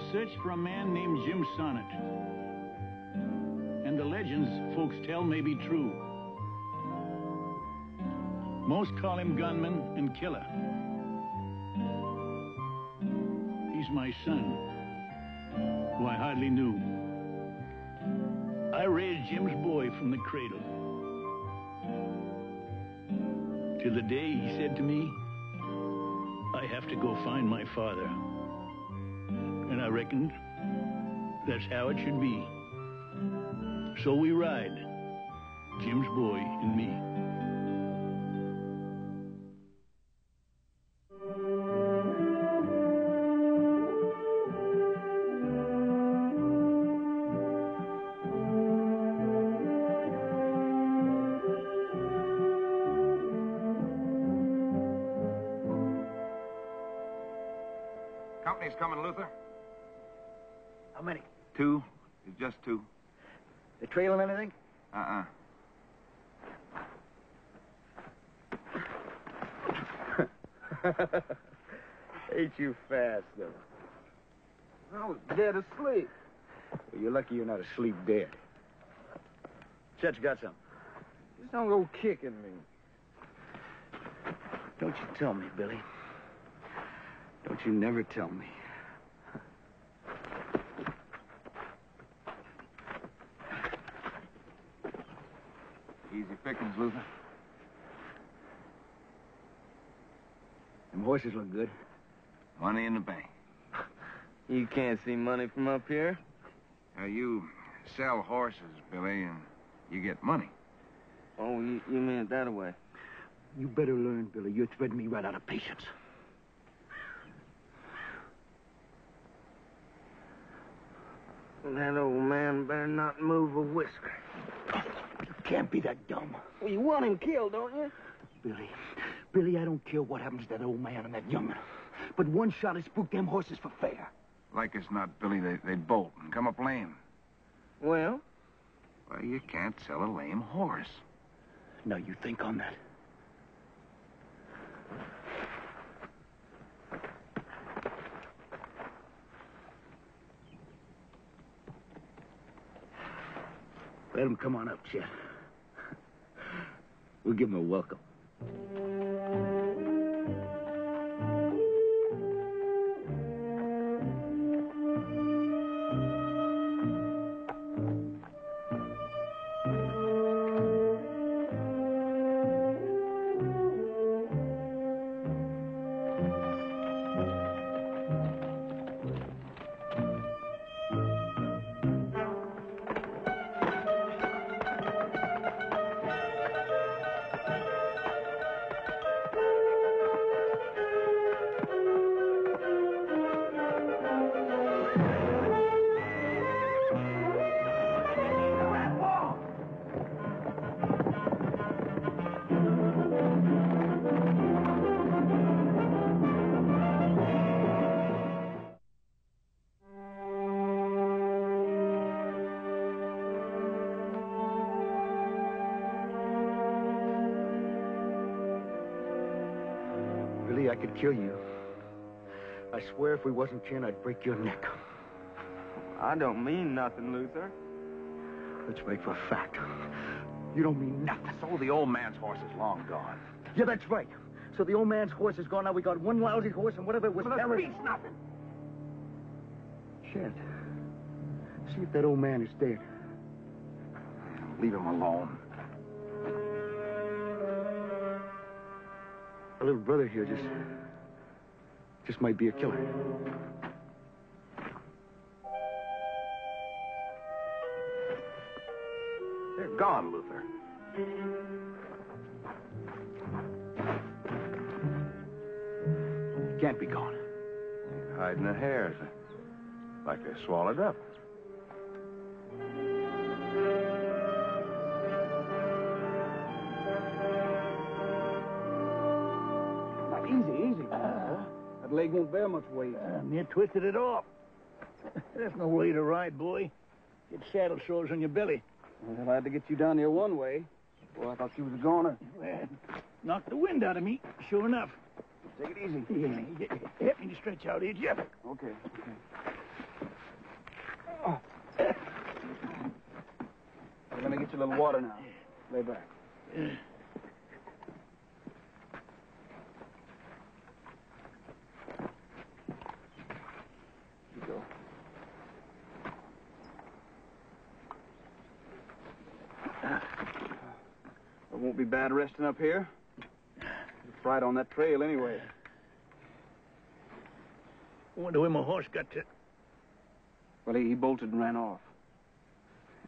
We searched for a man named Jim Sonnett. And the legends folks tell may be true. Most call him gunman and killer. He's my son, who I hardly knew. I raised Jim's boy from the cradle. Till the day he said to me, I have to go find my father. And I reckoned that's how it should be. So we ride, Jim's boy and me. Company's coming, Luther. How many? 2. It's just 2. They trailing anything? Uh-uh. Ain't you fast, though? I was dead asleep. Well, you're lucky you're not asleep dead. Chet's got some. Just don't go kicking me. Don't you tell me, Billy. Don't you never tell me. Easy pickings, Luther. Them horses look good. Money in the bank. You can't see money from up here. You sell horses, Billy, and you get money. Oh, you mean it that way? You better learn, Billy. You're threading me right out of patience. That old man better not move a whisker. You can't be that dumb. Well, you want him killed, don't you? Billy, I don't care what happens to that old man and that young'un. But one shot has spooked them horses for fair. Like as not, Billy, they'd bolt and come up lame. Well? Well, you can't sell a lame horse. Now, you think on that. Let him come on up, Chet. We'll give him a welcome. I could kill you. I swear if we wasn't kin, I'd break your neck. I don't mean nothing, Luther. Let's make for a fact. You don't mean nothing. So the old man's horse is long gone. Yeah, that's right. So the old man's horse is gone. Now we got one lousy horse and whatever it was Well, that means nothing. Chet, see if that old man is dead. Leave him alone. Our little brother here just might be a killer. They're gone, Luther. Can't be gone. They're hiding the hairs. Like they're swallowed up. Easy. That leg won't bear much weight. Near twisted it off. There's no way to ride, boy. Get saddle sores on your belly. Well, I had to get you down here one way. Well, I thought you was a goner. Well, knocked the wind out of me, sure enough. Take it easy. Yeah, help me to stretch out, Ed. Yeah. Okay. get you a little water now. Lay back. Yeah. You go. It won't be bad resting up here. You're fried on that trail anyway. I wonder where my horse got to. Well, he bolted and ran off.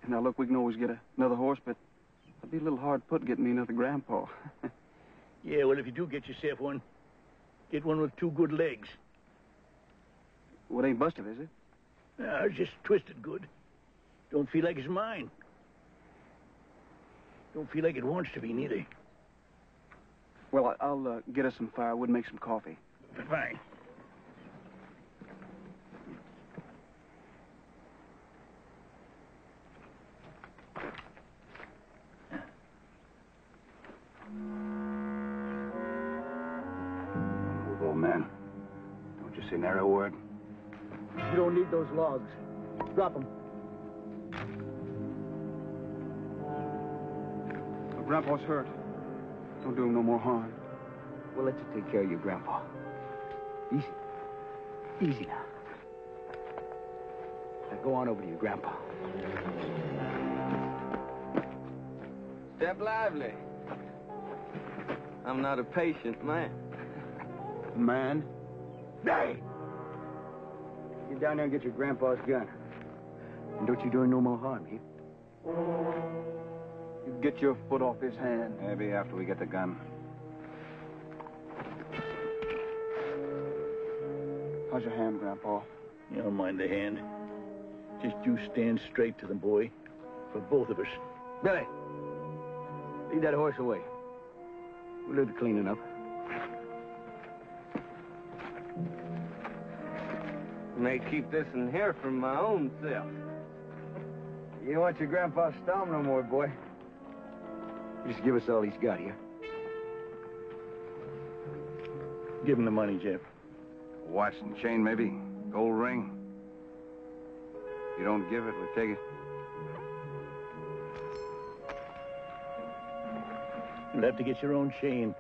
And now, look, we can always get another horse, but it'll be a little hard put getting me another grandpa. Yeah, well, if you do get yourself one, get one with 2 good legs. Well, it ain't busted, is it? It's just twisted good. Don't feel like it's mine. Don't feel like it wants to be, neither. Well, I'll get us some firewood and make some coffee. Fine. Move, old man. Don't you say nary a word. You don't need those logs. Drop them. Grandpa's hurt. Don't do him no more harm. We'll let you take care of your grandpa. Easy. Easy now. Now go on over to your grandpa. Step lively. I'm not a patient man. Man? Hey! Get down there and get your grandpa's gun. And don't you do him no more harm, here. You get your foot off his hand. Maybe after we get the gun. How's your hand, Grandpa? You don't mind the hand. Just you stand straight to the boy. For both of us. Billy, lead that horse away. We'll do the cleaning up. May keep this in here for my own self. You don't want your grandpa's stomp no more, boy. Just give us all he's got here. Give him the money, Jeff. Watch and chain, maybe. Gold ring. If you don't give it, we'll take it. You'll have to get your own chain.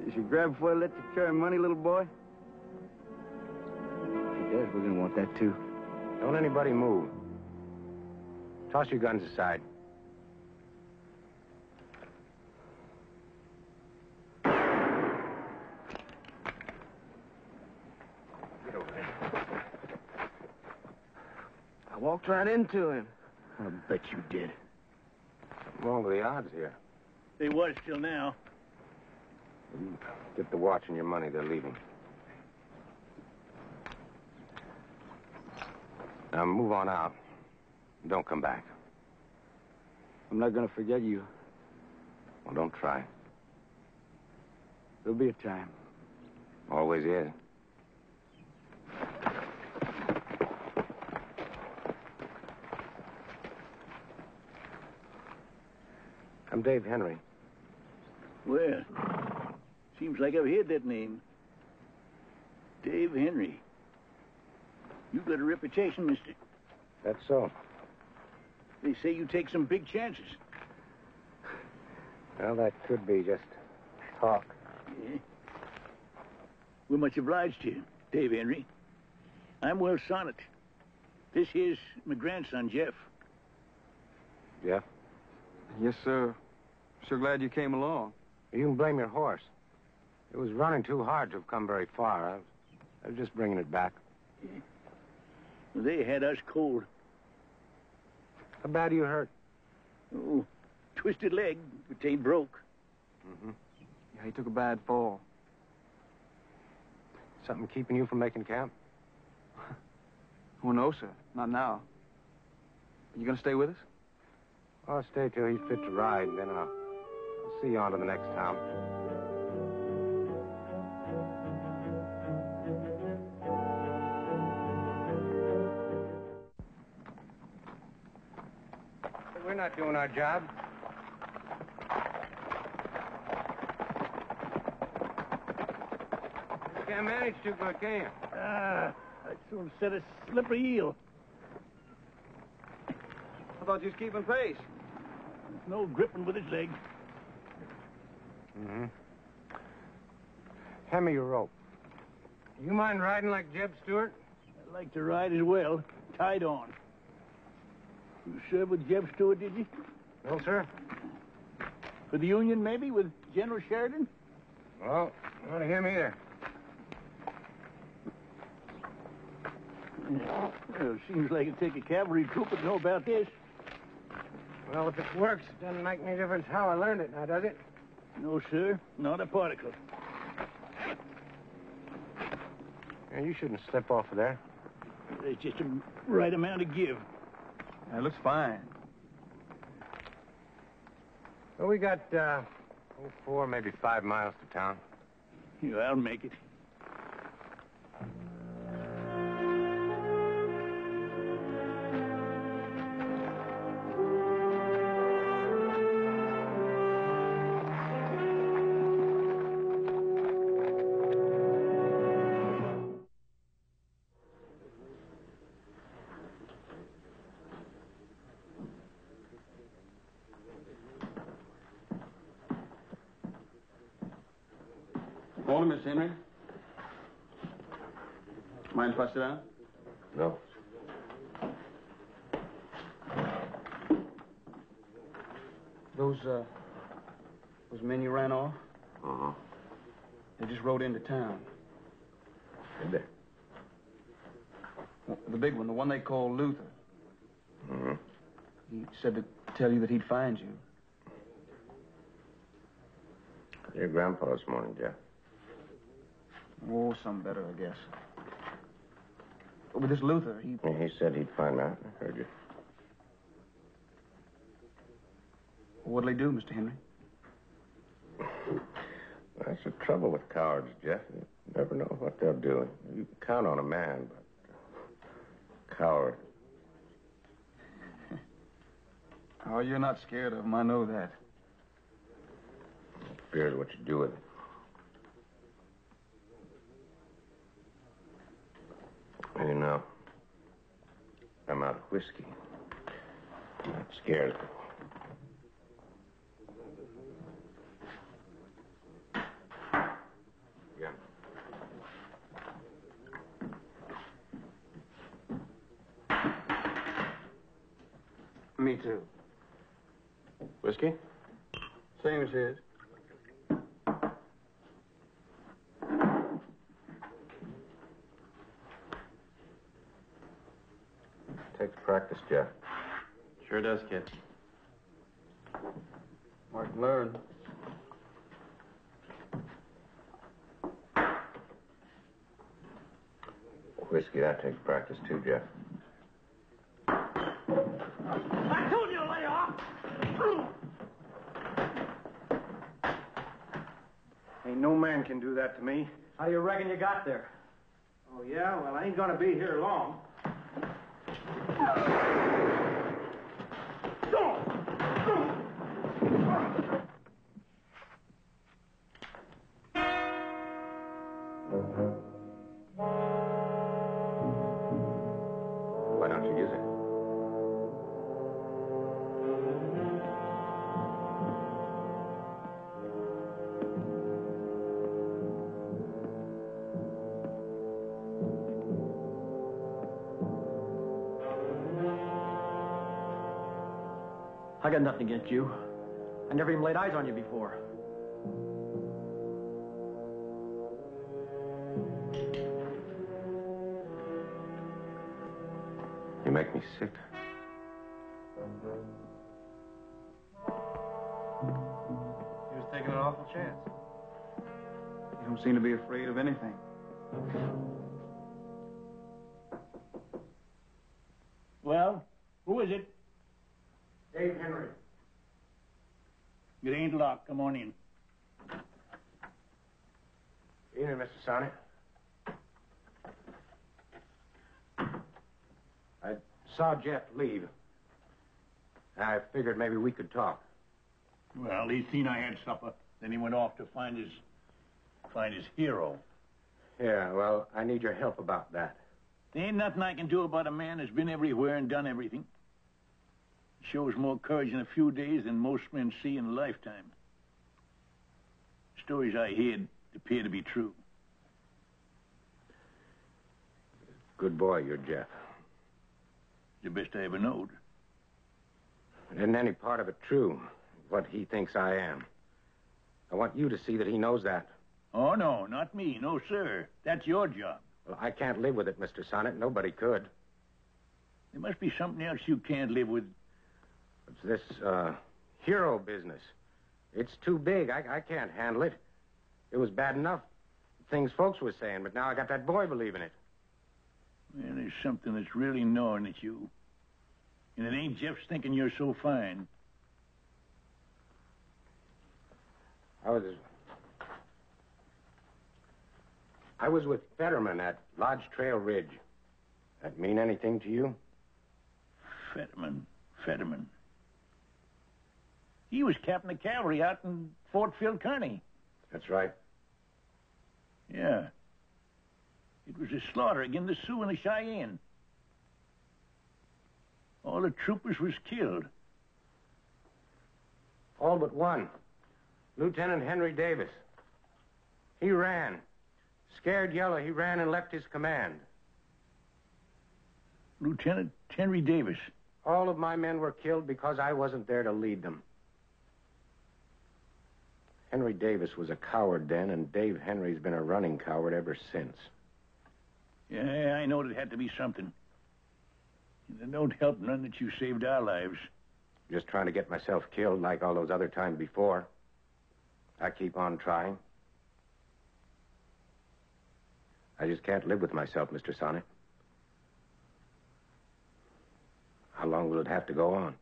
Does your grandpa let you carry money, little boy? If he does, we're gonna want that too. Don't anybody move. Toss your guns aside. Get over there. I walked right into him. I bet you did. What are the odds here? They was till now. Get the watch and your money. They're leaving. Now move on out. Don't come back. I'm not gonna forget you. Well, don't try. There'll be a time. Always is. I'm Dave Henry. Well, seems like I've heard that name. Dave Henry. You got a reputation, mister. That's so. They say you take some big chances. Well, that could be just talk. Yeah. We're much obliged to you, Dave Henry. I'm Will Sonnett. This here's my grandson, Jeff. Jeff? Yes, sir. Sure glad you came along. You can blame your horse. It was running too hard to have come very far. I was just bringing it back. Yeah. Well, they had us cold. How bad are you hurt? Oh, twisted leg, but ain't broke. Mm-hmm. Yeah, he took a bad fall. Something keeping you from making camp? Oh, no, sir. Not now. You gonna stay with us? I'll stay till he's fit to ride, then I'll see you on to the next town. We're not doing our job. You can't manage too good, can you? I Soon set a slippery eel. I thought you was keeping pace. No gripping with his leg. Mm-hmm. Hand me your rope. You mind riding like Jeb Stewart? I'd like to ride as well, tied on. You served with Jeb Stewart, did you? No, sir. For the Union, maybe, with General Sheridan? Well, not him either. Well, it seems like it'd take a cavalry trooper to know about this. Well, if it works, it doesn't make any difference how I learned it now, does it? No, sir, not a particle. Yeah, you shouldn't step off of there. There's just a right amount to give. It looks fine. Well, we got 4, maybe 5 miles to town. Yeah, I'll make it. Morning, Miss Henry. Mind if I sit down? No. Those men you ran off, Uh-huh. they just rode into town. Did they? The big one, the one they call Luther. Mm-hmm. He said to tell you that he'd find you. Your grandpa this morning, Jeff. Oh, some better, I guess. But with this Luther, He said he'd find out. I heard you. What'll he do, Mr. Henry? That's the trouble with cowards, Jeff. You never know what they'll do. You can count on a man, but coward. Oh, you're not scared of him, I know that. Fear is what you do with it. You know, I'm out of whiskey. That scares me. Yeah. Me too. Whiskey? Same as his. Takes practice, Jeff. Sure does, kid. Mark learn. Whiskey, that takes practice too, Jeff. I told you to lay off! Ain't no man can do that to me. How do you reckon you got there? Oh, yeah? Well, I ain't gonna be here long. Why don't you use it? I got nothing against you. I never even laid eyes on you before. You make me sick. He was taking an awful chance. You don't seem to be afraid of anything. Well, who is it? Dave Henry. It ain't locked. Come on in. Evening, Mr. Sonnett. I saw Jeff leave. I figured maybe we could talk. Well, he seen I had supper. Then he went off to find his hero. Yeah, well, I need your help about that. There ain't nothing I can do about a man that's been everywhere and done everything. Shows more courage in a few days than most men see in a lifetime. Stories I heard appear to be true. Good boy, you're Jeff. The best I ever knowed. Isn't any part of it true, what he thinks I am? I want you to see that he knows that. Oh, no, not me. No, sir. That's your job. Well, I can't live with it, Mr. Sonnett. Nobody could. There must be something else you can't live with. It's this, hero business. It's too big. I can't handle it. It was bad enough, things folks were saying, but now I got that boy believing it. Well, there's something that's really gnawing at you. And it ain't Jeff's thinking you're so fine. I was with Fetterman at Lodge Trail Ridge. That mean anything to you? Fetterman. He was captain of cavalry out in Fort Phil Kearny. That's right. Yeah. It was a slaughter against the Sioux and the Cheyenne. All the troopers was killed. All but one. Lieutenant Henry Davis. He ran. Scared yellow, he ran and left his command. Lieutenant Henry Davis. All of my men were killed because I wasn't there to lead them. Henry Davis was a coward then, and Dave Henry's been a running coward ever since. Yeah, I know it had to be something. It don't help none that you saved our lives. Just trying to get myself killed like all those other times before. I keep on trying. I just can't live with myself, Mr. Sonnett. How long will it have to go on?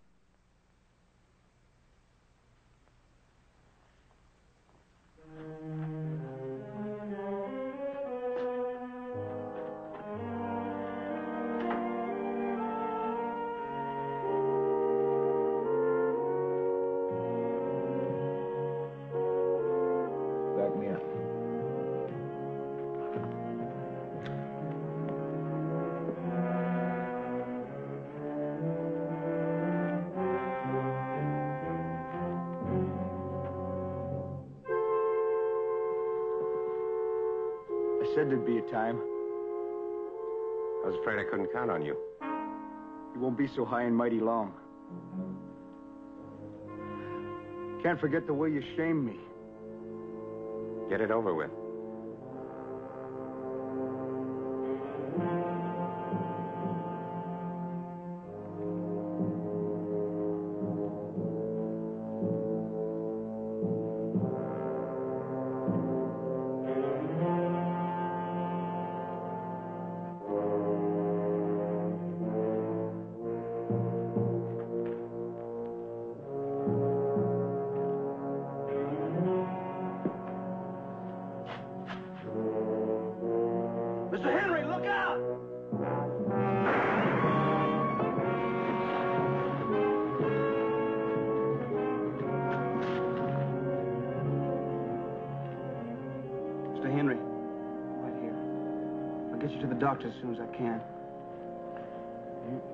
Back me up. I said there'd be a time. I was afraid I couldn't count on you. You won't be so high and mighty long. Can't forget the way you shamed me. Get it over with. Mr. Henry, look out! Mr. Henry, right here. I'll get you to the doctor as soon as I can.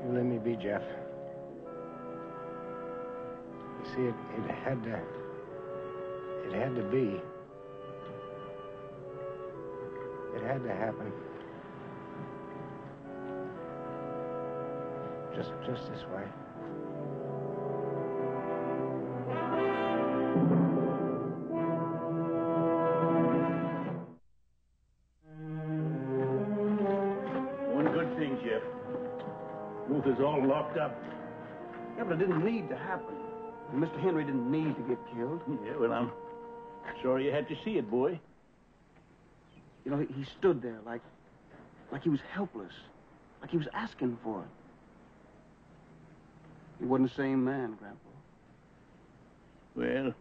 You let me be, Jeff. You see, it had to be. It had to happen. Just this way. One good thing, Jeff. Luther's all locked up. Yeah, but it didn't need to happen. And Mr. Henry didn't need to get killed. Yeah, well, I'm sorry you had to see it, boy. You know, he stood there like he was helpless. Like he was asking for it. He wasn't the same man, Grandpa. Well,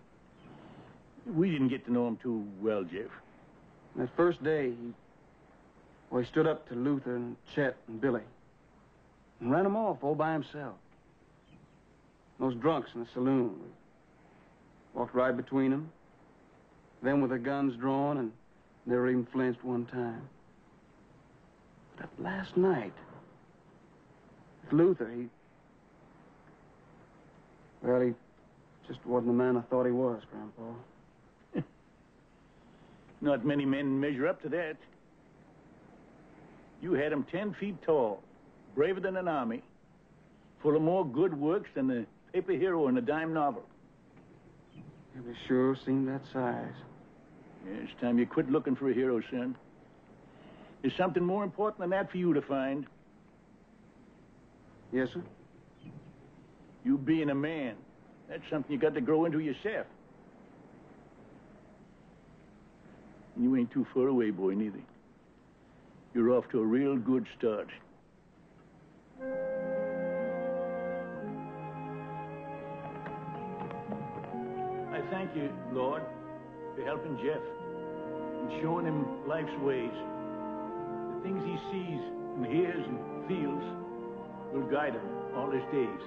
we didn't get to know him too well, Jeff. That first day, he stood up to Luther and Chet and Billy and ran them off all by himself. Those drunks in the saloon. Walked right between them. Them with their guns drawn and never even flinched one time. That last night. With Luther, well, he just wasn't the man I thought he was, Grandpa. Not many men measure up to that. You had him 10 feet tall, braver than an army, full of more good works than the paper hero in a dime novel. He sure seemed that size. Yeah, it's time you quit looking for a hero, son. There's something more important than that for you to find. Yes, sir? You being a man. That's something you got to grow into yourself. And you ain't too far away, boy, neither. You're off to a real good start. I thank you, Lord, for helping Jeff and showing him life's ways. The things he sees and hears and feels will guide him all his days.